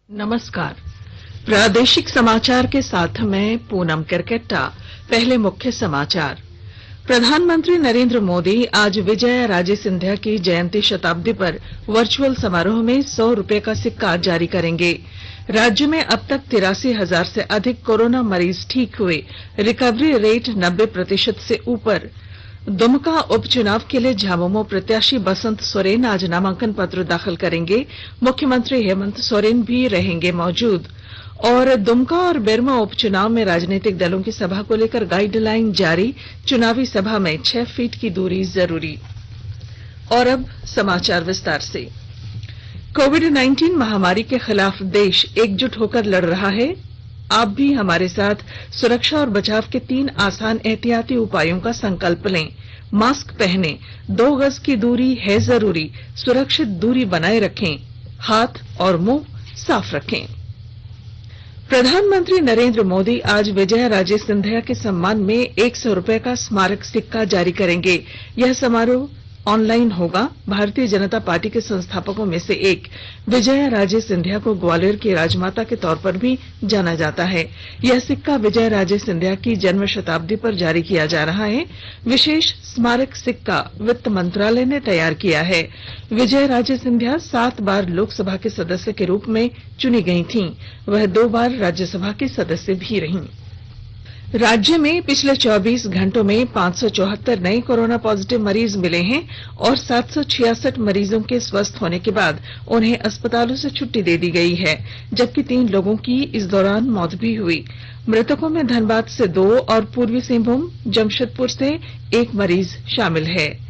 नमस्कार। प्रादेशिक समाचार के साथ मैं पूनम करकेट्टा। पहले मुख्य समाचार। प्रधानमंत्री नरेंद्र मोदी आज विजया राजे सिंधिया की जयंती शताब्दी पर वर्चुअल समारोह में 100 रुपए का सिक्का जारी करेंगे। राज्य में अब तक 83,000 से अधिक कोरोना मरीज ठीक हुए। रिकवरी रेट 90% से ऊपर। दुमका उपचुनाव के लिए झामुमो प्रत्याशी बसंत सोरेन आज नामांकन पत्र दाखिल करेंगे। मुख्यमंत्री हेमंत सोरेन भी रहेंगे मौजूद। और दुमका और बेरमो उपचुनाव में राजनीतिक दलों की सभा को लेकर गाइडलाइन जारी। चुनावी सभा में 6 फीट की दूरी जरूरी। और अब समाचार विस्तार से। कोविड-19 महामारी के खिलाफ देश एकजुट होकर लड़ रहा है। आप भी हमारे साथ सुरक्षा और बचाव के 3 आसान एहतियाती उपायों का संकल्प लें। मास्क पहनें, 2 गज की दूरी है जरूरी, सुरक्षित दूरी बनाए रखें, हाथ और मुंह साफ रखें। प्रधानमंत्री नरेंद्र मोदी आज विजया राजे सिंधिया के सम्मान में 100 रुपए का स्मारक सिक्का जारी करेंगे। यह समारोह ऑनलाइन होगा। भारतीय जनता पार्टी के संस्थापकों में से एक विजया राजे सिंधिया को ग्वालियर की राजमाता के तौर पर भी जाना जाता है। यह सिक्का विजया राजे सिंधिया की जन्म शताब्दी पर जारी किया जा रहा है। विशेष स्मारक सिक्का वित्त मंत्रालय ने तैयार किया है। विजया राजे सिंधिया 7 बार लोकसभा के सदस्य के रूप में चुनी गई थीं। वह 2 बार राज्यसभा की सदस्य भी रहीं। राज्य में पिछले 24 घंटों में 574 नए कोरोना पॉजिटिव मरीज मिले हैं और 766 मरीजों के स्वस्थ होने के बाद उन्हें अस्पतालों से छुट्टी दे दी गई है, जबकि 3 लोगों की इस दौरान मौत भी हुई। मृतकों में धनबाद से 2 और पूर्वी सिंहभूम जमशेदपुर से 1 मरीज शामिल है।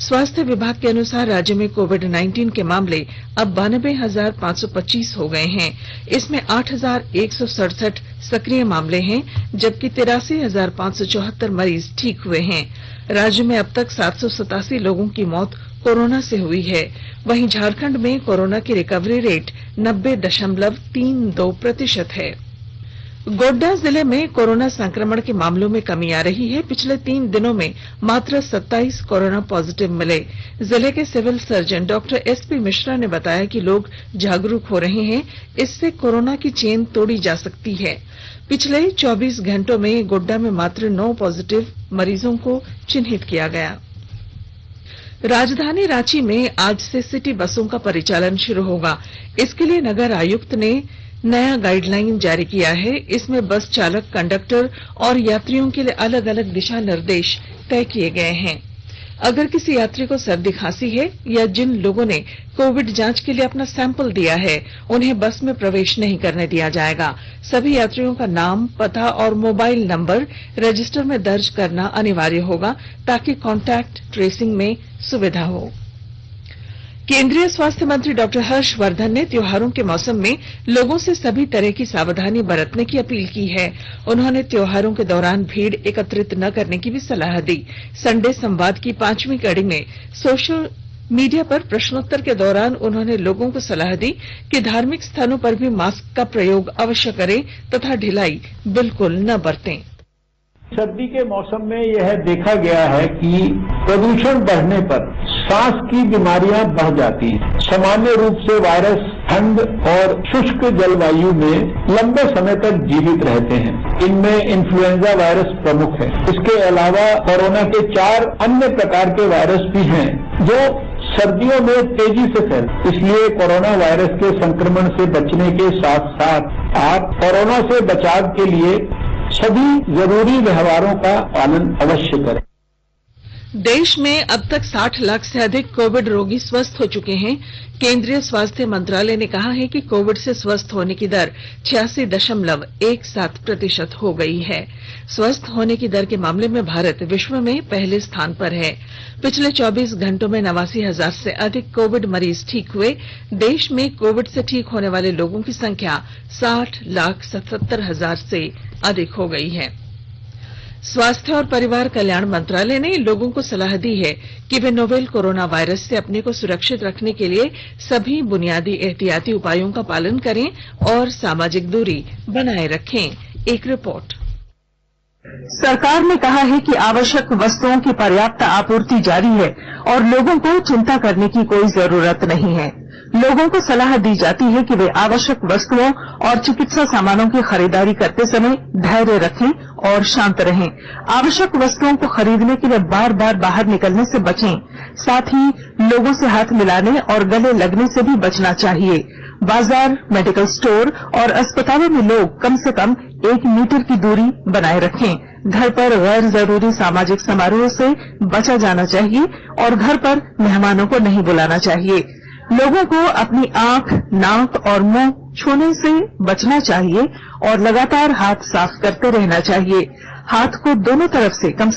स्वास्थ्य विभाग के अनुसार राज्य में कोविड-19 के मामले अब 92,525 हो गए हैं। इसमें 8,167 सक्रिय मामले हैं, जबकि 83,574 मरीज ठीक हुए हैं। राज्य में अब तक 787 लोगों की मौत कोरोना से हुई है। वहीं झारखंड में कोरोना की रिकवरी रेट 90.32% है। गोड्डा जिले में कोरोना संक्रमण के मामलों में कमी आ रही है। पिछले 3 दिनों में मात्र 27 कोरोना पॉजिटिव मिले। जिले के civil surgeon doctor SP Mishra ने बताया कि लोग जागरूक हो रहे हैं, इससे कोरोना की चेन तोड़ी जा सकती है। पिछले 24 घंटों में गोड्डा में मात्र 9 पॉजिटिव मरीजों को चिन्हित किया गया। राजधानी रांची में आज से सिटी बसों का परिचालन शुरू होगा। इसके लिए नगर आयुक्त ने नया गाइडलाइन जारी किया है। इसमें बस चालक, कंडक्टर और यात्रियों के लिए अलग अलग दिशा निर्देश तय किए गए हैं। अगर किसी यात्री को सर्दी खांसी है या जिन लोगों ने कोविड जांच के लिए अपना सैंपल दिया है, उन्हें बस में प्रवेश नहीं करने दिया जाएगा। सभी यात्रियों का नाम, पता और मोबाइल नंबर रजिस्टर में दर्ज करना अनिवार्य होगा, ताकि कॉन्टैक्ट ट्रेसिंग में सुविधा हो। केंद्रीय स्वास्थ्य मंत्री डॉक्टर हर्षवर्धन ने त्योहारों के मौसम में लोगों से सभी तरह की सावधानी बरतने की अपील की है। उन्होंने त्योहारों के दौरान भीड़ एकत्रित न करने की भी सलाह दी। संडे संवाद की 5वीं कड़ी में सोशल मीडिया पर प्रश्नोत्तर के दौरान उन्होंने लोगों को सलाह दी कि धार्मिक स्थानों पर भी मास्क का प्रयोग अवश्य करें तथा ढिलाई बिल्कुल न बरतें। सर्दी के मौसम में यह देखा गया है कि प्रदूषण बढ़ने पर सांस की बीमारियां बढ़ जाती हैं। सामान्य रूप से वायरस ठंड और शुष्क जलवायु में लंबे समय तक जीवित रहते हैं। इनमें इन्फ्लुएंजा वायरस प्रमुख है। इसके अलावा कोरोना के 4 अन्य प्रकार के वायरस भी हैं जो सर्दियों में तेजी से फैलते। इसलिए कोरोना वायरस के संक्रमण से बचने के साथ साथ आप कोरोना से बचाव के लिए सभी जरूरी व्यवहारों का पालन अवश्य करें। देश में अब तक 60 लाख से अधिक कोविड रोगी स्वस्थ हो चुके हैं। केंद्रीय स्वास्थ्य मंत्रालय ने कहा है कि कोविड से स्वस्थ होने की दर 86.17% हो गई है। स्वस्थ होने की दर के मामले में भारत विश्व में पहले स्थान पर है। पिछले 24 घंटों में 89,000 से अधिक कोविड मरीज ठीक हुए। देश में कोविड से ठीक होने वाले लोगों की संख्या 60,77,000 से अधिक हो गई है। स्वास्थ्य और परिवार कल्याण मंत्रालय ने लोगों को सलाह दी है कि वे नोवेल कोरोना वायरस से अपने को सुरक्षित रखने के लिए सभी बुनियादी एहतियाती उपायों का पालन करें और सामाजिक दूरी बनाए रखें। एक रिपोर्ट। सरकार ने कहा है कि आवश्यक वस्तुओं की पर्याप्त आपूर्ति जारी है और लोगों को चिंता करने की कोई जरूरत नहीं है। लोगों को सलाह दी जाती है कि वे आवश्यक वस्तुओं और चिकित्सा सामानों की खरीदारी करते समय धैर्य रखें और शांत रहें। आवश्यक वस्तुओं को खरीदने के लिए बार बार बाहर निकलने से बचें। साथ ही लोगों से हाथ मिलाने और गले लगने से भी बचना चाहिए। बाजार, मेडिकल स्टोर और अस्पतालों में लोग कम से कम 1 मीटर की दूरी बनाए रखें। घर पर गैर जरूरी सामाजिक समारोह से बचा जाना चाहिए और घर पर मेहमानों को नहीं बुलाना चाहिए। लोगों को अपनी आंख, नाक और मुंह छूने से बचना चाहिए और लगातार हाथ साफ करते रहना चाहिए। हाथ को दोनों तरफ से कम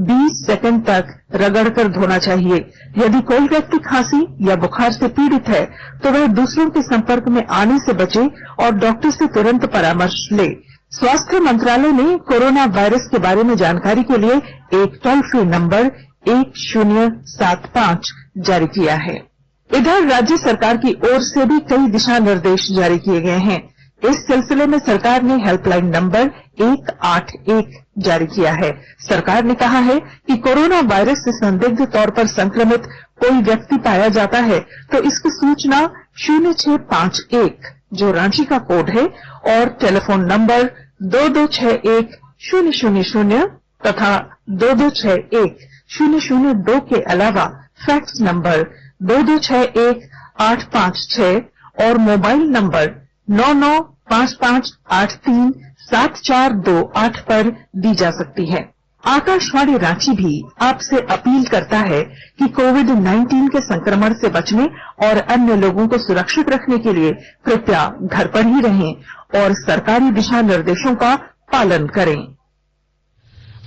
20 सेकंड तक रगड़कर धोना चाहिए। यदि कोई व्यक्ति खांसी या बुखार से पीड़ित है तो वह दूसरों के संपर्क में आने से बचे और डॉक्टर से तुरंत परामर्श ले। स्वास्थ्य मंत्रालय ने कोरोना वायरस के बारे में जानकारी के लिए एक टोल फ्री नंबर 1075 जारी किया है। इधर राज्य सरकार की ओर से भी कई दिशा निर्देश जारी किए गए हैं। इस सिलसिले में सरकार ने हेल्पलाइन नंबर 181 जारी किया है। सरकार ने कहा है कि कोरोना वायरस से संदिग्ध तौर पर संक्रमित कोई व्यक्ति पाया जाता है तो इसकी सूचना 0651 जो रांची का कोड है और टेलीफोन नंबर 2261-000 तथा 2261-002 के अलावा फैक्स नंबर 2261-856 और मोबाइल नंबर 9955837428 पर दी जा सकती है। आकाशवाणी रांची भी आपसे अपील करता है कि कोविड-19 के संक्रमण से बचने और अन्य लोगों को सुरक्षित रखने के लिए कृपया घर पर ही रहें और सरकारी दिशा निर्देशों का पालन करें।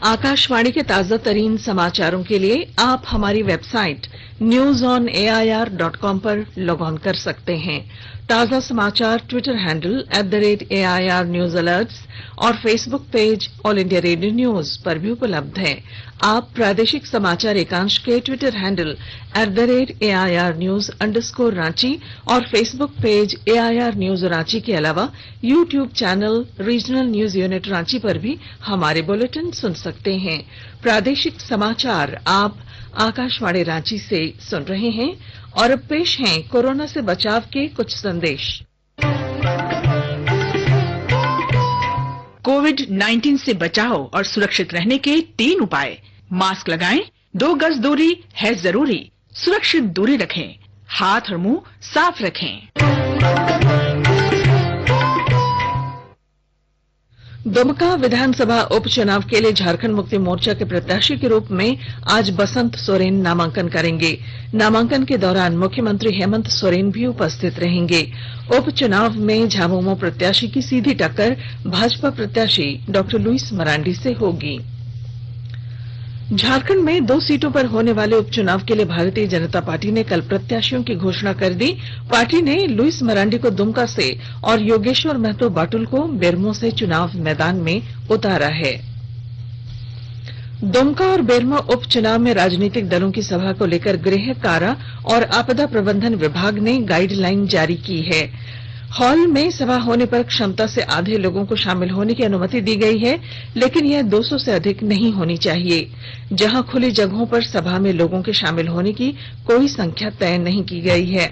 आकाशवाणी के ताजा तरीन समाचारों के लिए आप हमारी वेबसाइट newsonair.com पर लॉग ऑन कर सकते हैं। ताजा समाचार Twitter handle @AIR News Alerts और Facebook page All India Radio news पर भी उपलब्ध है। आप प्रादेशिक समाचार एकांश के Twitter handle @AIR News_ Ranchi और Facebook page AIR News Ranchi के अलावा YouTube channel regional news unit Ranchi पर भी हमारे बुलेटिन सुन सकते हैं। प्रादेशिक समाचार आप आकाशवाणी रांची से सुन रहे हैं और अब पेश हैं कोरोना से बचाव के कुछ संदेश। कोविड-19 से बचाव और सुरक्षित रहने के 3 उपाय। मास्क लगाएं, 2 गज दूरी है जरूरी, सुरक्षित दूरी रखें, हाथ और मुंह साफ रखें। दुमका विधानसभा उपचुनाव के लिए झारखंड मुक्ति मोर्चा के प्रत्याशी के रूप में आज बसंत सोरेन नामांकन करेंगे। नामांकन के दौरान मुख्यमंत्री हेमंत सोरेन भी उपस्थित रहेंगे। उपचुनाव में झामुमो प्रत्याशी की सीधी टक्कर भाजपा प्रत्याशी डॉक्टर लुइस मरांडी से होगी। झारखंड में 2 सीटों पर होने वाले उपचुनाव के लिए भारतीय जनता पार्टी ने कल प्रत्याशियों की घोषणा कर दी। पार्टी ने लुइस मरांडी को दुमका से और योगेश्वर महतो बाटुल को बेरमो से चुनाव मैदान में उतारा है। दुमका और बेरमो उपचुनाव में राजनीतिक दलों की सभा को लेकर गृह, कारा और आपदा प्रबंधन विभाग ने गाइडलाइन जारी की है। हॉल में सभा होने पर क्षमता से आधे लोगों को शामिल होने की अनुमति दी गई है, लेकिन यह 200 से अधिक नहीं होनी चाहिए। जहां खुली जगहों पर सभा में लोगों के शामिल होने की कोई संख्या तय नहीं की गई है।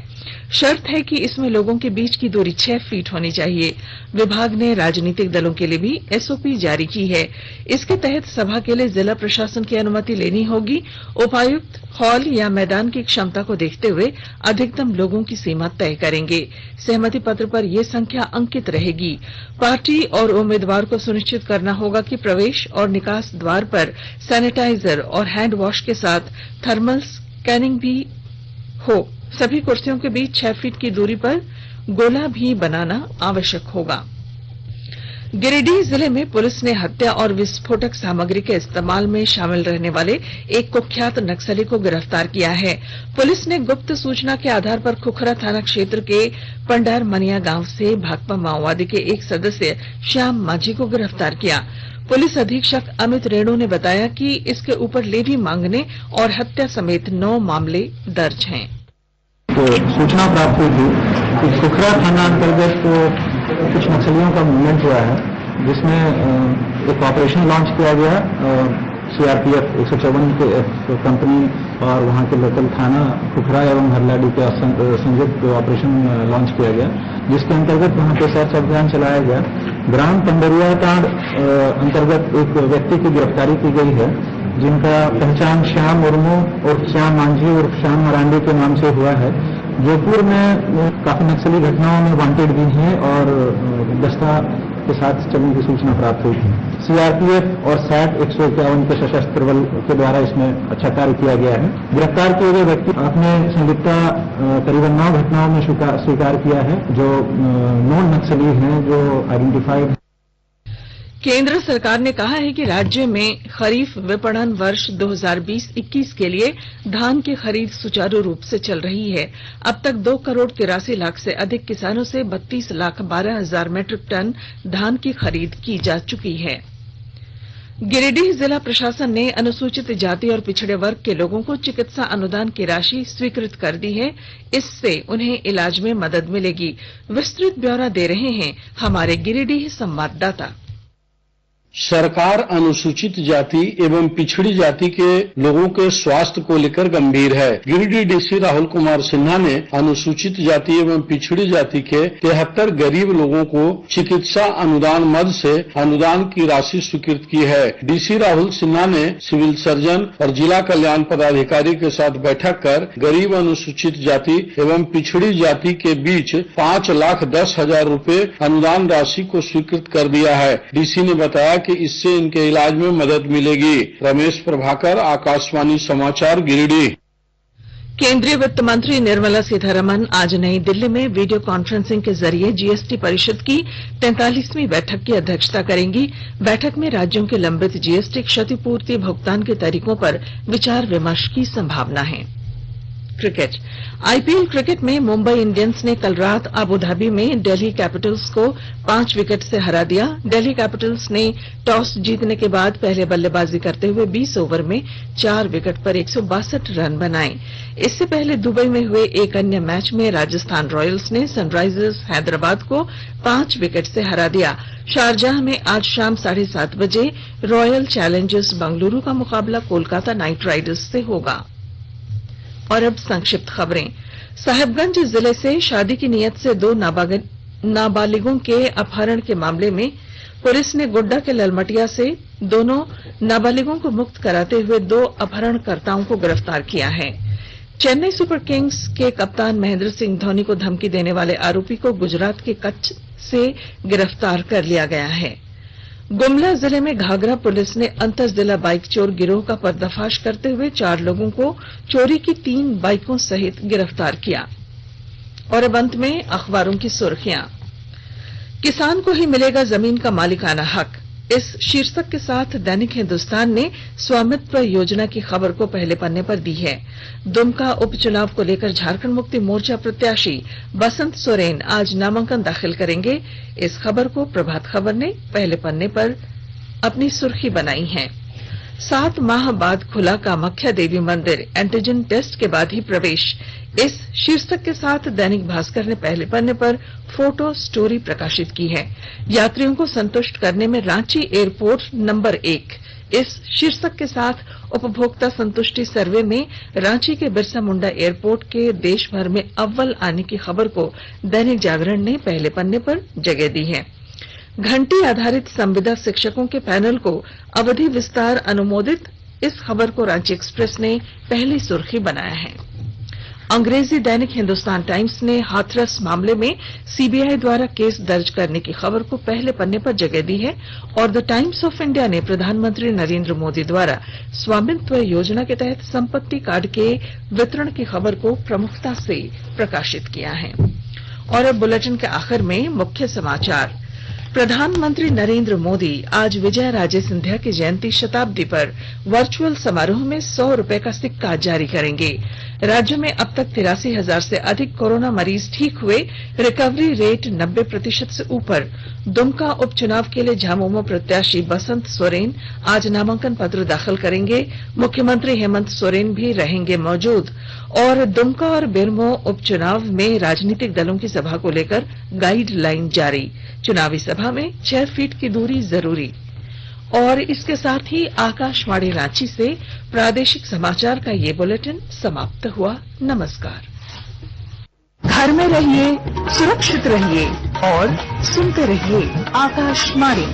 शर्त है कि इसमें लोगों के बीच की दूरी 6 फीट होनी चाहिए। विभाग ने राजनीतिक दलों के लिए भी एसओपी जारी की है। इसके तहत सभा के लिए जिला प्रशासन की अनुमति लेनी होगी। उपायुक्त हॉल या मैदान की क्षमता को देखते हुए अधिकतम लोगों की सीमा तय करेंगे। सहमति पत्र पर यह संख्या अंकित रहेगी। पार्टी और उम्मीदवार को सुनिश्चित करना होगा कि प्रवेश और निकास द्वार पर सैनिटाइजर और हैंड वॉश के साथ थर्मल स्कैनिंग भी हो। सभी कुर्सियों के बीच 6 फीट की दूरी पर गोला भी बनाना आवश्यक होगा। गिरिडीह जिले में पुलिस ने हत्या और विस्फोटक सामग्री के इस्तेमाल में शामिल रहने वाले एक कुख्यात नक्सली को गिरफ्तार किया है। पुलिस ने गुप्त सूचना के आधार पर खुखरा थाना क्षेत्र के पंडार मनिया गांव से भाकपा माओवादी के एक सदस्य श्याम मांझी को गिरफ्तार किया। पुलिस अधीक्षक अमित रेणु ने बताया कि इसके ऊपर लेवी मांगने और हत्या समेत 9 मामले दर्ज हैं। तो सूचना प्राप्त हुई थी कि खुखरा थाना अंतर्गत कुछ नक्सलियों का मूवमेंट हुआ है, जिसमें एक ऑपरेशन लॉन्च किया गया सीआरपीएफ 154 के कंपनी और वहां के लोकल थाना खुखरा एवं हरलाडी के संयुक्त ऑपरेशन लॉन्च किया गया, जिसके अंतर्गत वहां पे सर्च अभियान चलाया गया। ग्राम पंडरिया कांड अंतर्गत एक व्यक्ति की गिरफ्तारी की गई है, जिनका पहचान श्याम मुर्मू और श्याम मांझी और श्याम मरांडी के नाम से हुआ है। जयपुर में काफी नक्सली घटनाओं में वांटेड भी हैं और दस्ता के साथ चलने की सूचना प्राप्त हुई थी। सीआरपीएफ और सैट 151 के सशस्त्र बल के द्वारा इसमें अच्छा कार्य किया गया है। गिरफ्तार किए गए व्यक्ति अपने संलिप्तता करीबन 9 घटनाओं में स्वीकार किया है, जो नॉन नक्सली हैं, जो आइडेंटिफाइड। केंद्र सरकार ने कहा है कि राज्य में खरीफ विपणन वर्ष 2020-21 के लिए धान की खरीद सुचारू रूप से चल रही है। अब तक 2 करोड़ 83 लाख से अधिक किसानों से 32 लाख 12 हजार मीट्रिक टन धान की खरीद की जा चुकी है। गिरिडीह जिला प्रशासन ने अनुसूचित जाति और पिछड़े वर्ग के लोगों को चिकित्सा अनुदान की राशि स्वीकृत कर दी है। इससे उन्हें इलाज में मदद मिलेगी। विस्तृत ब्यौरा दे रहे हैं हमारे गिरिडीह संवाददाता। सरकार अनुसूचित जाति एवं पिछड़ी जाति के लोगों के स्वास्थ्य को लेकर गंभीर है। गिरिडीह डीसी राहुल कुमार सिन्हा ने अनुसूचित जाति एवं पिछड़ी जाति के 73 गरीब लोगों को चिकित्सा अनुदान मद से अनुदान की राशि स्वीकृत की है। डीसी राहुल सिन्हा ने सिविल सर्जन और जिला कल्याण पदाधिकारी के साथ बैठक कर गरीब अनुसूचित जाति एवं पिछड़ी जाति के बीच 5,10,000 रूपये अनुदान राशि को स्वीकृत कर दिया है। डीसी ने बताया कि इससे इनके इलाज में मदद मिलेगी। रमेश प्रभाकर, आकाशवाणी समाचार, गिरिडीह। केंद्रीय वित्त मंत्री निर्मला सीतारमण आज नई दिल्ली में वीडियो कॉन्फ्रेंसिंग के जरिए जीएसटी परिषद की 43वीं बैठक की अध्यक्षता करेंगी। बैठक में राज्यों के लंबित जीएसटी क्षतिपूर्ति भुगतान के तरीकों पर विचार विमर्श की संभावना है। क्रिकेट। आईपीएल क्रिकेट में मुंबई इंडियंस ने कल रात अबुधाबी में दिल्ली कैपिटल्स को 5 विकेट से हरा दिया। दिल्ली कैपिटल्स ने टॉस जीतने के बाद पहले बल्लेबाजी करते हुए 20 ओवर में 4 विकेट पर 162 रन बनाए। इससे पहले दुबई में हुए एक अन्य मैच में राजस्थान रॉयल्स ने सनराइजर्स हैदराबाद को 5 विकेट से हरा दिया। शारजाह में आज शाम 7:30 बजे रॉयल चैलेंजर्स बेंगलुरु का मुकाबला कोलकाता नाइट राइडर्स से होगा। और अब संक्षिप्त खबरें। साहिबगंज जिले से शादी की नियत से 2 नाबालिगों के अपहरण के मामले में पुलिस ने गोड्डा के ललमटिया से दोनों नाबालिगों को मुक्त कराते हुए 2 अपहरणकर्ताओं को गिरफ्तार किया है। चेन्नई सुपर किंग्स के कप्तान महेंद्र सिंह धोनी को धमकी देने वाले आरोपी को गुजरात के कच्छ से गिरफ्तार कर लिया गया है। गुमला जिले में घाघरा पुलिस ने अंतर जिला बाइक चोर गिरोह का पर्दाफाश करते हुए 4 लोगों को चोरी की 3 बाइकों सहित गिरफ्तार किया। और अब अंत में अखबारों की सुर्खियां। किसान को ही मिलेगा जमीन का मालिकाना हक, इस शीर्षक के साथ दैनिक हिंदुस्तान ने स्वामित्व योजना की खबर को पहले पन्ने पर दी है। दुमका उपचुनाव को लेकर झारखंड मुक्ति मोर्चा प्रत्याशी बसंत सोरेन आज नामांकन दाखिल करेंगे। इस खबर को प्रभात खबर ने पहले पन्ने पर अपनी सुर्खी बनाई है। 7 माह बाद खुला कामाख्या देवी मंदिर, एंटीजन टेस्ट के बाद ही प्रवेश, इस शीर्षक के साथ दैनिक भास्कर ने पहले पन्ने पर फोटो स्टोरी प्रकाशित की है। यात्रियों को संतुष्ट करने में रांची एयरपोर्ट नंबर 1, इस शीर्षक के साथ उपभोक्ता संतुष्टि सर्वे में रांची के बिरसा मुंडा एयरपोर्ट के देश भर में अव्वल आने की खबर को दैनिक जागरण ने पहले पन्ने पर जगह दी है। घंटी आधारित संविदा शिक्षकों के पैनल को अवधि विस्तार अनुमोदित, इस खबर को रांची एक्सप्रेस ने पहली सुर्खी बनाया है। अंग्रेजी दैनिक हिंदुस्तान टाइम्स ने हाथरस मामले में सीबीआई द्वारा केस दर्ज करने की खबर को पहले पन्ने पर जगह दी है। और द टाइम्स ऑफ इंडिया ने प्रधानमंत्री नरेंद्र मोदी द्वारा स्वामित्व योजना के तहत संपत्ति कार्ड के वितरण की खबर को प्रमुखता से प्रकाशित किया है। और अब बुलेटिन के आखिर में मुख्य समाचार। प्रधानमंत्री नरेंद्र मोदी आज विजया राजे सिंधिया की जयंती शताब्दी पर वर्चुअल समारोह में 100 रुपए का सिक्का जारी करेंगे। राज्य में अब तक 83,000 से अधिक कोरोना मरीज ठीक हुए, रिकवरी रेट 90% से ऊपर। दुमका उपचुनाव के लिए झामुमो प्रत्याशी बसंत सोरेन आज नामांकन पत्र दाखिल करेंगे। मुख्यमंत्री हेमंत सोरेन भी रहेंगे मौजूद। और दुमका और बेरमो उपचुनाव में राजनीतिक दलों की सभा को लेकर गाइडलाइन जारी, चुनावी सभा में 6 फीट की दूरी जरूरी। और इसके साथ ही आकाशवाणी रांची से प्रादेशिक समाचार का ये बुलेटिन समाप्त हुआ। नमस्कार। घर में रहिए, सुरक्षित रहिए और सुनते रहिए आकाशवाणी।